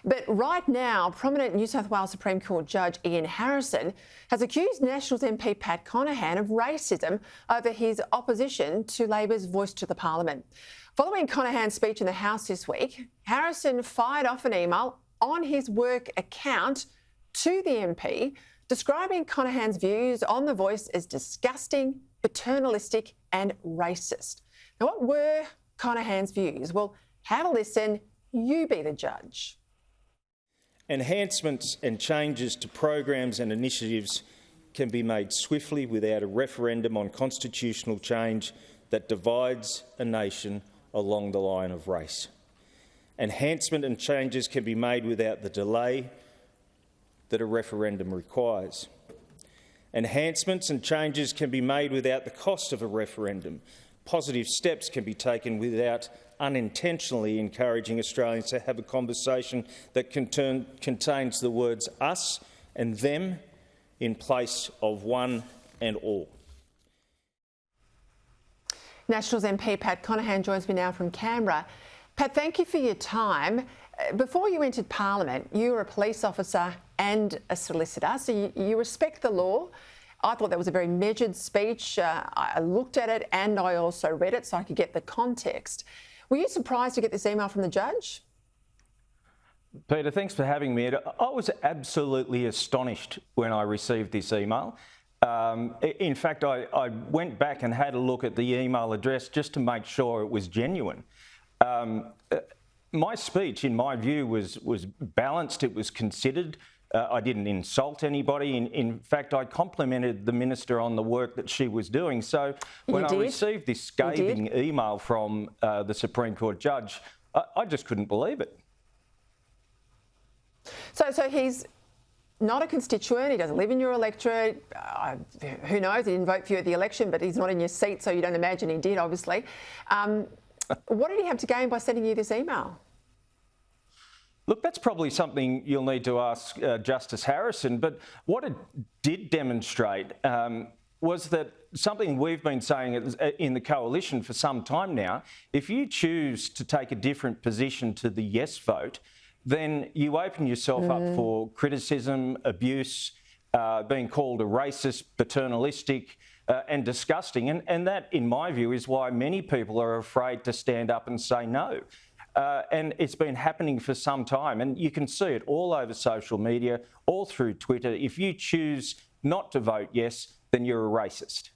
But right now, prominent New South Wales Supreme Court Judge Ian Harrison has accused Nationals MP Pat Conaghan of racism over his opposition to Labor's voice to the Parliament. Following Conaghan's speech in the House this week, Harrison fired off an email on his work account to the MP, describing Conaghan's views on the voice as disgusting, paternalistic and racist. Now, what were Conaghan's views? Well, have a listen, you be the judge. Enhancements and changes to programs and initiatives can be made swiftly without a referendum on constitutional change that divides a nation along the line of race. Enhancement and changes can be made without the delay that a referendum requires. Enhancements and changes can be made without the cost of a referendum. Positive steps can be taken without unintentionally encouraging Australians to have a conversation that contains the words us and them in place of one and all. Nationals MP Pat Conaghan joins me now from Canberra. Pat, thank you for your time. Before you entered Parliament, you were a police officer and a solicitor, so you respect the law. I thought that was a very measured speech. I looked at it and I also read it so I could get the context. Were you surprised to get this email from the judge? Peter, thanks for having me. I was absolutely astonished when I received this email. In fact, I went back and had a look at the email address just to make sure it was genuine. My speech, in my view, was balanced. It was considered. I didn't insult anybody. In fact, I complimented the minister on the work that she was doing. So when I received this scathing email from the Supreme Court judge, I just couldn't believe it. So he's not a constituent, he doesn't live in your electorate. Who knows, he didn't vote for you at the election, but he's not in your seat, so you don't imagine he did, obviously. What did he have to gain by sending you this email? Look, that's probably something you'll need to ask Justice Harrison, but what it did demonstrate was that something we've been saying in the coalition for some time now, if you choose to take a different position to the yes vote, then you open yourself up for criticism, abuse, being called a racist, paternalistic and disgusting. And that, in my view, is why many people are afraid to stand up and say no. And it's been happening for some time, and you can see it all over social media, all through Twitter. If you choose not to vote yes, then you're a racist.